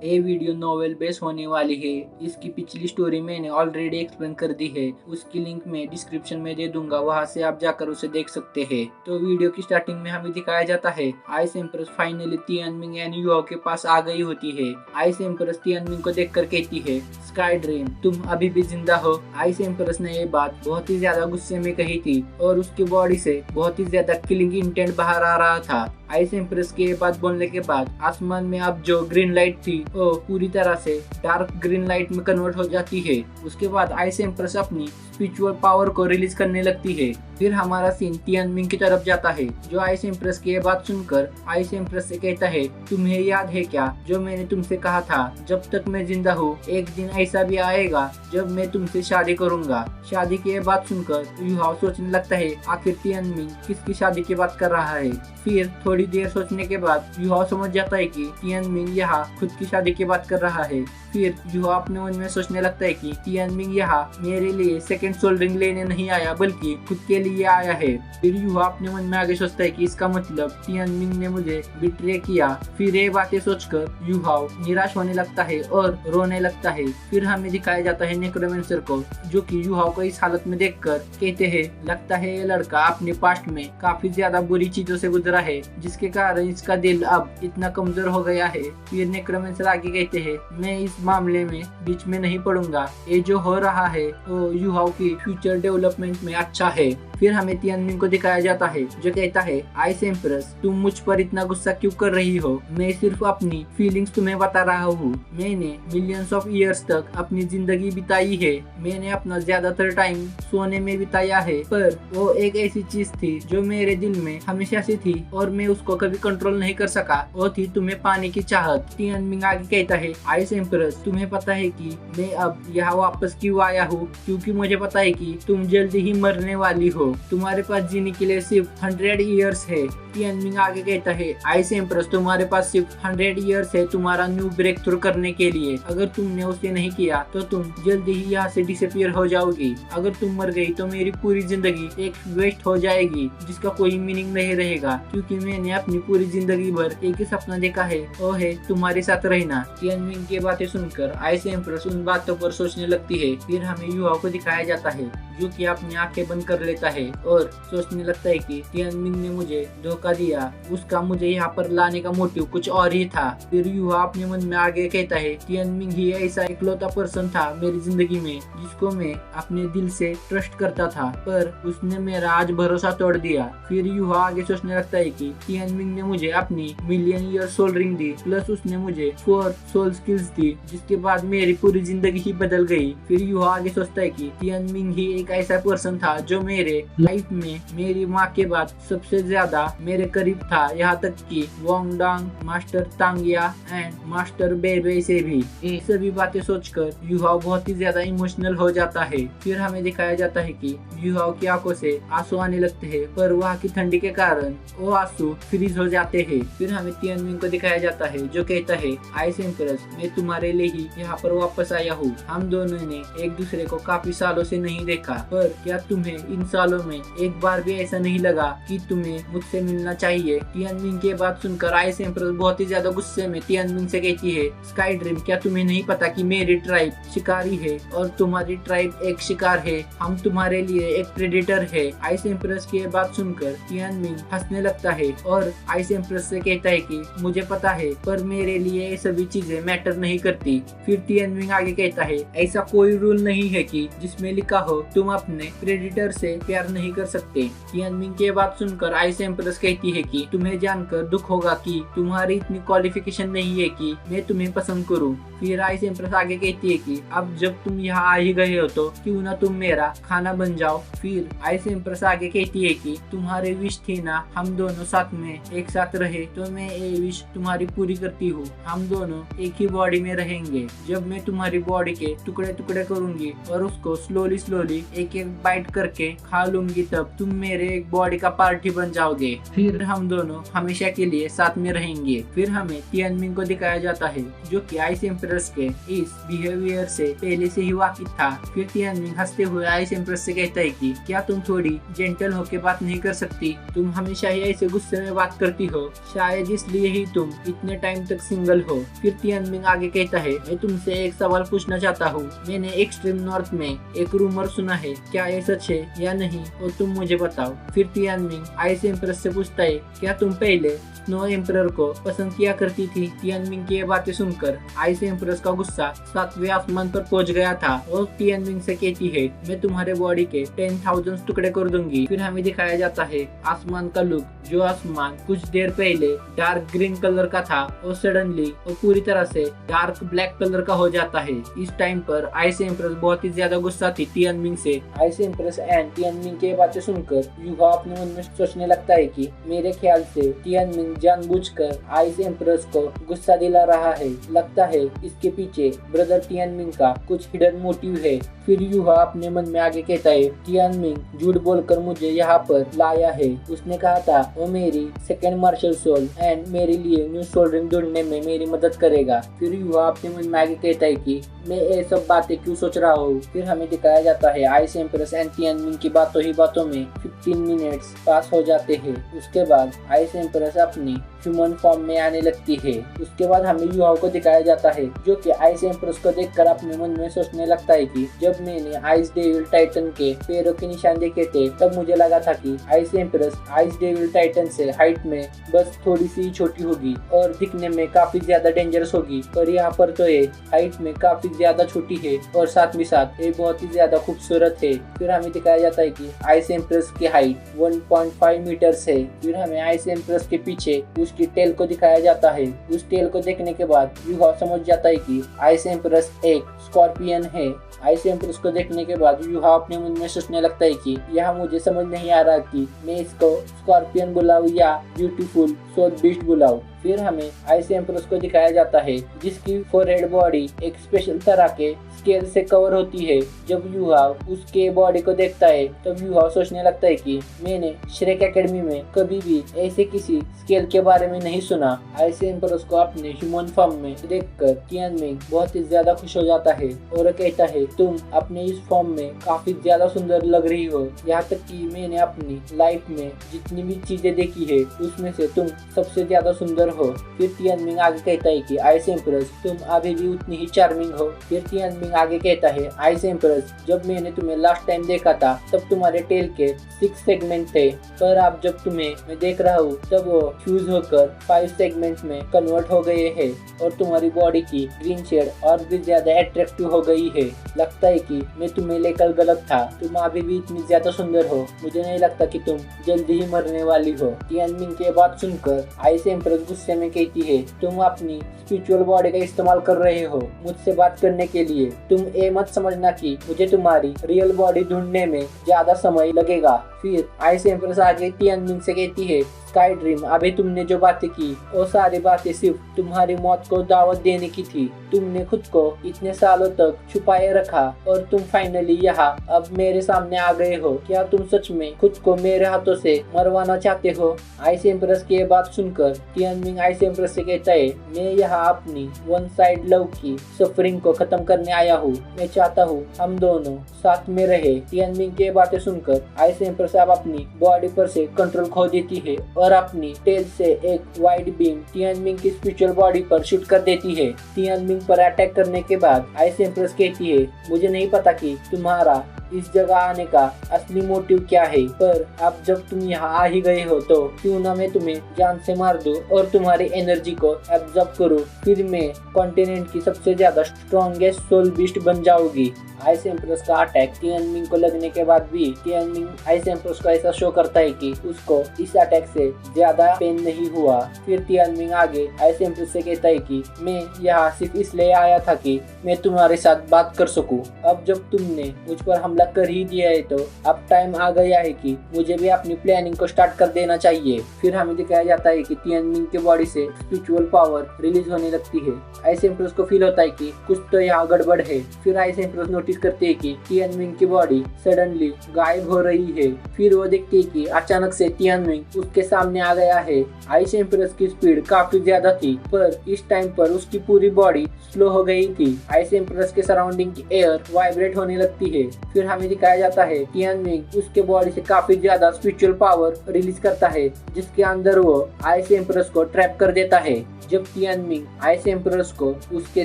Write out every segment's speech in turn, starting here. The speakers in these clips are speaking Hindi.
ये वीडियो नॉवेल बेस होने वाली है। इसकी पिछली स्टोरी मैंने ऑलरेडी एक्सप्लेन कर दी है, उसकी लिंक मैं डिस्क्रिप्शन में दे दूंगा, वहां से आप जाकर उसे देख सकते हैं। तो वीडियो की स्टार्टिंग में हमें दिखाया जाता है Ice Empress finally Tianming and Yuhao के पास आ गई होती है। आइस एम्प्रेस तियानमिंग को देखकर कहती है, स्काई ड्रीम तुम अभी भी जिंदा हो। आइस एम्प्रेस ने ये बात बहुत ही ज्यादा गुस्से में कही थी और उसकी बॉडी से बहुत ही ज्यादा किलिंग इंटेंट बाहर आ रहा था। आइस एम्प्रेस के ये बात बोलने के बाद आसमान में अब जो ग्रीन लाइट थी वो पूरी तरह से डार्क ग्रीन लाइट में कन्वर्ट हो जाती है। उसके बाद आइस एम्प्रेस अपनी स्पिरिचुअल पावर को रिलीज करने लगती है। फिर हमारा सीन तियानमिंग की तरफ जाता है, जो आइस एम्प्रेस की ये बात सुनकर आइस एम्प्रेस से कहता है, तुम्हें याद है क्या जो मैंने तुमसे कहा था, जब तक मैं जिंदा हूँ एक दिन ऐसा भी आएगा जब मैं तुमसे शादी करूंगा। शादी की ये बात सुनकर युहाओ सोचने लगता है आखिर तियानमिंग किसकी शादी की बात कर रहा है। फिर थोड़ी देर सोचने के बाद युहाओ समझ जाता है कि तियानमिंग यहाँ खुद की शादी की बात कर रहा है। फिर युहाओ अपने मन में सोचने लगता है कि तियानमिंग यहाँ मेरे लिए सेकंड सोल रिंग लेने नहीं आया बल्कि खुद के लिए आया है। फिर युहाओ अपने मन में आगे सोचता है कि इसका मतलब तियानमिंग ने मुझे बिट्रे किया। फिर ये बातें सोचकर युहाओ निराश होने लगता है और रोने लगता है। फिर हमें दिखाया जाता है नेक्रोमेंसर को, जो कि युहाओ को इस हालत में देखकर कहते हैं, लगता है ये लड़का अपने पास्ट में काफी ज्यादा बुरी चीजों से गुजरा है, जिसके कारण इसका दिल अब इतना कमजोर हो गया है। फिर नेक्रोमेंसर आगे कहते हैं, मैं इस मामले में बीच में नहीं पड़ूंगा, ये जो हो रहा है वो युहाओ की फ्यूचर डेवलपमेंट में अच्छा है। फिर हमें तियानमिंग को दिखाया जाता है, जो कहता है, आइस एम्प्रेस तुम मुझ पर इतना गुस्सा क्यों कर रही हो, मैं सिर्फ अपनी फीलिंग्स तुम्हें बता रहा हूँ। मैंने मिलियंस ऑफ ईयर्स तक अपनी जिंदगी बिताई है, मैंने अपना ज्यादातर टाइम सोने में बिताया है, पर वो एक ऐसी चीज थी जो मेरे दिल में हमेशा से थी और मैं उसको कभी कंट्रोल नहीं कर सका, वो थी तुम्हें पाने की चाहत। तियानमिंग आगे कहता है, आइस एम्प्रेस तुम्हें पता है कि मैं अब यहाँ वापस क्यों आया हूँ, क्योंकि मुझे पता है कि तुम जल्दी ही मरने वाली हो, तुम्हारे पास जीने के लिए सिर्फ 100 ईयर्स है। तियानमिंग आगे कहता है, आइस एम्प्रेस तुम्हारे पास सिर्फ 100 ईयर्स है तुम्हारा न्यू ब्रेक थ्रू करने के लिए, अगर तुमने उसे नहीं किया तो तुम जल्दी ही यहाँ से डिसअपियर हो जाओगी। अगर तुम मर गई तो मेरी पूरी जिंदगी एक वेस्ट हो जाएगी जिसका कोई मीनिंग नहीं रहेगा, क्योंकि मैंने अपनी पूरी जिंदगी भर एक ही सपना देखा है, वो है तुम्हारे साथ रहना। तियानमिंग की बातें सुनकर आइस एम्प्रेस उन बातों पर सोचने लगती है। फिर हमें युहाओ को दिखाया जाता है, जो कि अपनी आंखें बंद कर लेता है और सोचने लगता है कि तियानमिंग ने मुझे धोखा दिया, उसका मुझे यहाँ पर लाने का मोटिव कुछ और ही था। फिर युहाओ अपने मन में आगे कहता है, तियानमिंग ही ऐसा इकलौता पर्सन था मेरी जिंदगी में जिसको मैं अपने दिल से ट्रस्ट करता था, पर उसने मेरा आज भरोसा तोड़ दिया। फिर युहाओ आगे सोचने लगता है कि तियानमिंग ने मुझे अपनी मिलियन ईयर सोल रिंग दी, प्लस उसने मुझे 4 सोल स्किल्स दी, जिसके बाद मेरी पूरी जिंदगी ही बदल गई। फिर युहाओ आगे सोचता है कि तियानमिंग ही एक ऐसा पर्सन था जो मेरे लाइफ में मेरी माँ के बाद सबसे ज्यादा मेरे करीब था, यहाँ तक कि वोंगडांग, मास्टर तांगिया एंड मास्टर बेबे से भी। ये सभी बातें सोचकर युहाओ बहुत ही ज्यादा इमोशनल हो जाता है। फिर हमें दिखाया जाता है कि युहाओ की आंखों से आंसू आने लगते हैं, पर वहाँ की ठंडी के कारण वो आंसू फ्रीज हो जाते हैं। फिर हमें तियानमिंग को दिखाया जाता है, जो कहता है, आइस एम्प्रेस मैं तुम्हारे लिए ही यहाँ पर वापस आया हूँ, हम दोनों ने एक दूसरे को काफी सालों से नहीं देखा, पर क्या तुम्हें इन सालों में एक बार भी ऐसा नहीं लगा कि तुम्हें मुझसे मिलना चाहिए। तियानमिंग की बात सुनकर आइस एम्प्रेस बहुत ही ज्यादा गुस्से में तियानमिंग से कहती है, स्काई ड्रीम क्या तुम्हें नहीं पता कि मेरी ट्राइब शिकारी है और तुम्हारी ट्राइब एक शिकार है, हम तुम्हारे लिए एक प्रेडेटर है। आइस एम्प्रेस की बात सुनकर तियानमिंग हंसने लगता है और आइस एम्प्रेस से कहता है कि मुझे पता है, पर मेरे लिए ये सभी चीजें मैटर नहीं करती। फिर तियानमिंग आगे कहता है, ऐसा कोई रूल नहीं है कि जिसमें लिखा हो तुम अपने प्रेडेटर से प्यार नहीं कर सकते। तियानमिंग की बात सुनकर आइस एम्प्रेस कहती है कि तुम्हें जानकर दुख होगा कि तुम्हारी इतनी क्वालिफिकेशन नहीं है कि मैं तुम्हें पसंद करूं। फिर आइस एम्प्रेस आगे कहती है कि अब जब तुम यहाँ आ ही गए हो तो क्यों ना तुम मेरा खाना बन जाओ। फिर आइस एम्प्रेस आगे कहती है कि तुम्हारे विश थी ना हम दोनों साथ में एक साथ रहे, तो मैं ये विश तुम्हारी पूरी करती हूँ, हम दोनों एक ही बॉडी में रहेंगे। जब मैं तुम्हारी बॉडी के टुकड़े टुकड़े करूंगी और उसको स्लोली स्लोली एक एक बाइट करके खा लूंगी तब तुम मेरे एक बॉडी का पार्टी बन जाओगे। फिर हम दोनों हमेशा के लिए साथ में रहेंगे। फिर हमें तियानमिन को दिखाया जाता है जो कि आइस एम्प्रेस के इस बिहेवियर से पहले से ही वाकिफ था। फिर तियानमिन हंसते हुए आइस एम्प्रेस से कहता है कि क्या तुम थोड़ी जेंटल होके बात नहीं कर सकती? तुम हमेशा ही ऐसे गुस्से में बात करती हो, शायद इसलिए ही तुम इतने टाइम तक सिंगल हो। फिर तियानमिन आगे कहता है मैं तुमसे एक सवाल पूछना चाहता हूँ। मैंने एक्सट्रीम नॉर्थ में एक रूमर सुना है, क्या ये सच है या नहीं और तुम मुझे बताओ। फिर तियानमिन आइस एम्प्रेस से पूछता है क्या तुम पहले स्नो एम्परर को पसंद किया करती थी? तियानमिन की ये बातें सुनकर आइस एम्प्रेस का गुस्सा 7वें आसमान पर पहुंच गया था और तियानमिन से कहती है मैं तुम्हारे बॉडी के 10,000 टुकड़े कर दूंगी। फिर हमें दिखाया जाता है आसमान का लुक, जो आसमान कुछ देर पहले डार्क ग्रीन कलर का था और सडनली और पूरी तरह से डार्क ब्लैक कलर का हो जाता है। इस टाइम पर आइस एम्प्रेस बहुत ही ज्यादा गुस्सा थी तियानमिन से। आइस एम्प्रेस एंड तियानमिन की बातें सुनकर युहा अपने मन में सोचने लगता है कि मेरे ख्याल से तियानमिन जानबूझकर आइस एम्प्रेस को गुस्सा दिला रहा है। लगता है इसके पीछे ब्रदर तियानमिन का कुछ हिडन मोटिव है। फिर युहा अपने मन में आगे कहता है तियानमिन झूठ बोलकर मुझे यहाँ पर लाया है। उसने कहा था वो मेरी सेकेंड मार्शल सोल एंड मेरे लिए न्यू सोल रिंग ढूंढने में मेरी मदद करेगा। फिर युहा अपने मन में आगे कहता है कि मैं ये सब बातें क्यों सोच रहा हूँ। फिर हमें दिखाया जाता है आइस एम्प्रेस एंड तियानमिन की बातों ही बातों में 15 मिनट्स पास हो जाते हैं। उसके बाद आइस एम्प्रेस अपनी ह्यूमन फॉर्म में आने लगती है। उसके बाद हमें युहा को दिखाया जाता है जो कि आइस एम्प्रेस को देखकर अपने मन में सोचने लगता है कि जब मैंने आइस डेविल टाइटन के पैरों के निशान देखे थे तब मुझे लगा था कि ice empress ice devil Titan से हाइट में बस थोड़ी सी छोटी होगी और दिखने में काफी ज्यादा डेंजरस होगी, पर यहाँ पर तो ये हाइट में काफी ज्यादा छोटी है और साथ में साथ ये बहुत ही ज्यादा खूबसूरत है। फिर हमें दिखाया जाता है कि आइस एम्प्रेस की हाइट 1.5 मीटर्स है। फिर हमें आइस एम्प्रेस के पीछे उसकी टेल को दिखाया जाता है। उस टेल को देखने के बाद युहा समझ जाता है कि आइस एम्प्रेस एक स्कॉर्पियन है। आइस एम्प्रेस को देखने के बाद युहा अपने मन में सोचने लगता है कि यह मुझे समझ नहीं आ रहा कि मैं इसको स्कॉर्पियन बुलाऊं या ब्यूटीफुल सोल बीस्ट बुलाऊं। फिर हमें आइस एम्प्रेस को दिखाया जाता है जिसकी फोरहेड बॉडी एक स्पेशल तरह के स्केल से कवर होती है। जब युहा उसके बॉडी को देखता है तब युहा सोचने लगता है कि मैंने श्रेक एकेडमी में कभी भी ऐसे किसी स्केल के बारे में नहीं सुना। आइस एम्प्रेस को अपने ह्यूमन फॉर्म में देखकर तियानमिन बहुत ही ज्यादा खुश हो जाता है और कहता है तुम अपने इस फॉर्म में काफी ज्यादा सुंदर लग रही हो। यहाँ तक कि मैंने अपनी लाइफ में जितनी भी चीजें देखी है उसमें से तुम सबसे ज्यादा सुंदर हो। फिर तियानमिन आगे कहता है कि आइस एम्प्रेस तुम अभी भी उतनी ही चार्मिंग हो। फिर तियानमिन आगे कहता है आइस एम्प्रेस जब मैंने तुम्हें लास्ट टाइम देखा था तब तुम्हारे टेल के 6 सेगमेंट थे, पर अब जब तुम्हें मैं देख रहा हूँ तब वो फ्यूज होकर 5 सेगमेंट में कन्वर्ट हो गए हैं और तुम्हारी बॉडी की ग्रीन शेड और भी ज्यादा अट्रैक्टिव हो गई है। लगता है कि मैं तुम्हें लेकर गलत था, तुम अभी भी इतनी ज्यादा सुंदर हो, मुझे नहीं लगता कि तुम जल्दी ही मरने वाली हो। तियानमिन की बात सुनकर आइस एम्प्रेस गुस्से में कहती है तुम अपनी स्पिरिचुअल बॉडी का इस्तेमाल कर रहे हो मुझसे बात करने के लिए। तुम ये मत समझना कि मुझे तुम्हारी रियल बॉडी ढूंढने में ज्यादा समय लगेगा। फिर आइस एम्प्रेस आगे तियानमिन से कहती है स्काई ड्रीम अभी तुमने जो बातें की वो सारी बातें सिर्फ तुम्हारी मौत को दावत देने की थी। तुमने खुद को इतने सालों तक छुपाए रखा और तुम फाइनली यहाँ अब मेरे सामने आ गए हो। क्या तुम सच में खुद को मेरे हाथों से मरवाना चाहते हो? आइस एम्प्रेस की बात सुनकर तियानमिन आइस एम्प्रेस से कहता है मैं यहाँ अपनी वन साइड लव की सफरिंग को खत्म करने आया हूँ। मैं चाहता हूँ हम दोनों साथ में रहे। तियानमिन की बातें सुनकर आइस एम्प्रेस अब अपनी बॉडी पर से कंट्रोल खो देती है और अपनी टेल से एक वाइड बीम तियानमिन की स्पिरिचुअल बॉडी पर शूट कर देती है। तियानमिन पर अटैक करने के बाद आइस एम्प्रेस कहती है मुझे नहीं पता कि तुम्हारा इस जगह आने का असली मोटिव क्या है, पर अब जब तुम यहाँ आ ही गए हो तो क्यों ना मैं तुम्हें जान से मार दूं और तुम्हारी एनर्जी को एब्जॉर्ब करूं। फिर मैं कॉन्टिनेंट की सबसे ज्यादा स्ट्रॉन्गेस्ट सोल बीस्ट बन जाऊंगी। आइस एम्प्रेस का अटैक तियानमिन को लगने के बाद भी तियानमिन आइस एम्प्रेस को ऐसा शो करता है कि उसको इस अटैक से ज्यादा पेन नहीं हुआ। फिर तियानमिन आगे आइस एम्प्रेस से कहता है कि मैं यहाँ सिर्फ इसलिए आया था कि मैं तुम्हारे साथ बात कर सकूं। अब जब तुमने मुझ पर हमला हमला कर ही दिया है तो अब टाइम आ गया है कि मुझे भी अपनी प्लानिंग को स्टार्ट कर देना चाहिए। फिर हमें दिखाया जाता है कि तियानमिंग के बॉडी से स्पिरिचुअल पावर रिलीज होने लगती है। आइस एम्प्रेस को फील होता है कि कुछ तो यहाँ गड़बड़ है। फिर आइस एम्प्रेस नोटिस करते है कि तियानमिंग की बॉडी सडनली गायब हो रही है। फिर वो देखती है कि अचानक से तियानमिंग उसके सामने आ गया है। आइस एम्प्रेस की स्पीड काफी ज्यादा थी, पर इस टाइम पर उसकी पूरी बॉडी स्लो हो गई थी। आइस एम्प्रेस के सराउंडिंग की एयर वाइब्रेट होने लगती है। फिर हमें दिखाया जाता है तियानमिंग उसके बॉडी से काफी ज्यादा स्पिरिचुअल पावर रिलीज करता है, जिसके अंदर वो आइस एम्प्रेस को ट्रैप कर देता है। जब तियानमिंग आइस एम्प्रेस को उसके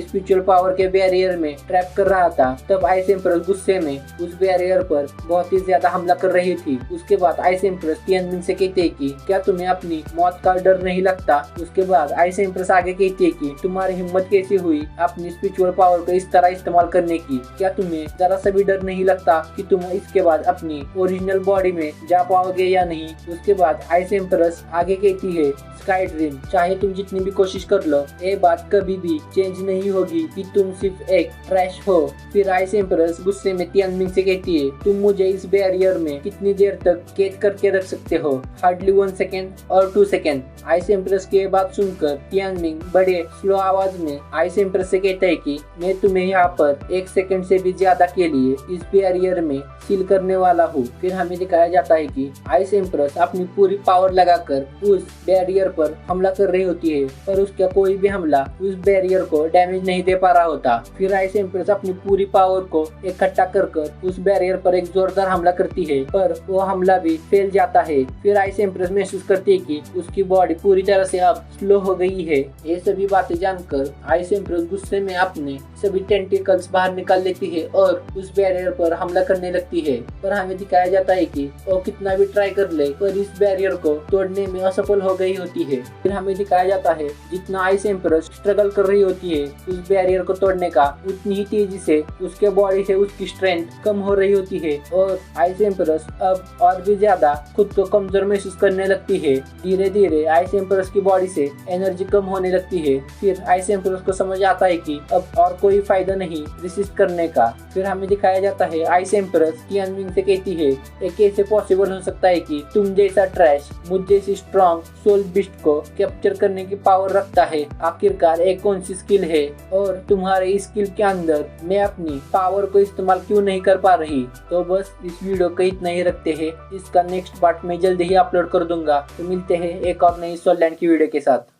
स्पिरिचुअल पावर के बैरियर में ट्रैप कर रहा था, तब आइस एम्प्रेस गुस्से में उस बैरियर पर बहुत ही ज्यादा हमला कर रही थी। उसके बाद आइस एम्प्रेस तियानमिंग से कहते हैं कि क्या तुम्हें अपनी मौत का डर नहीं लगता। उसके बाद आइस एम्प्रेस आगे कहती है कि तुम्हारी हिम्मत कैसी हुई अपनी स्पिरिचुअल पावर को इस तरह इस्तेमाल करने की। क्या तुम्हें जरा सा भी डर नहीं लगता कि तुम इसके बाद अपनी ओरिजिनल बॉडी में जा पाओगे या नहीं। उसके बाद आइस एम्प्रेस आगे कहती है स्काई ड्रीम, चाहे तुम जितनी भी कोशिश कर लो, ये बात कभी भी चेंज नहीं होगी कि तुम सिर्फ एक ट्रैश हो। फिर आइस एम्प्रेस गुस्से में तियानमिंग से कहती है तुम मुझे इस बैरियर में कितनी देर तक कैद करके रख सकते हो, हार्डली 1 सेकेंड और 2 सेकेंड। आइस एम्प्रेस की बात सुनकर तियानमिंग बड़े स्लो आवाज में आइस एम्प्रेस से कहता है कि मैं तुम्हें यहाँ पर 1 सेकेंड से भी ज्यादा के लिए इस बैरियर में सील करने वाला हूँ। फिर हमें दिखाया जाता है कि आइस एम्प्रेस अपनी पूरी पावर लगाकर उस बैरियर पर हमला कर रही होती है, पर उसका कोई भी हमला उस बैरियर को डैमेज नहीं दे पा रहा होता। फिर आइस एम्प्रेस अपनी पूरी पावर को इकट्ठा कर उस बैरियर पर एक जोरदार हमला करती है, पर वो हमला भी फेल जाता है। फिर आइस एम्प्रेस महसूस करती है कि उसकी बॉडी पूरी तरह से अब स्लो हो गई है। ये सभी बातें जानकर आइस एम्प्रेस गुस्से में अपने सभी टेंटिकल्स बाहर निकाल लेती है और उस बैरियर पर हमला करने लगती है। पर हमें दिखाया जाता है कि वो कितना भी ट्राई कर ले, पर इस बैरियर को तोड़ने में असफल हो गई होती है। फिर हमें दिखाया जाता है जितना आइस एम्प्रेस स्ट्रगल कर रही होती है उस बैरियर को तोड़ने का, उतनी ही तेजी से उसके बॉडी से उसकी स्ट्रेंथ कम हो रही होती है और आइस एम्प्रेस अब और भी ज्यादा खुद को कमजोर महसूस करने लगती है। धीरे धीरे आइस एम्प्रेस की बॉडी से एनर्जी कम होने लगती है। फिर आइस एम्प्रेस को समझ आता है कि अब और कोई फायदा नहीं रेसिस्ट करने का। फिर हमें दिखाया जाता है आइस एम्प्रेस तियानमिंग से कहती है ये कैसे पॉसिबल हो सकता है कि तुम जैसा ट्रैश मुझ जैसी स्ट्रॉन्ग सोल बिस्ट को कैप्चर करने की पावर रखता है। आखिरकार एक कौन सी स्किल है और तुम्हारे इस स्किल के अंदर मैं अपनी पावर को इस्तेमाल क्यों नहीं कर पा रही। तो बस इस वीडियो को इतना ही रखते हैं, इसका नेक्स्ट पार्ट मैं जल्दी ही अपलोड कर दूंगा। तो मिलते हैं एक और नई सोल लैंड की वीडियो के साथ।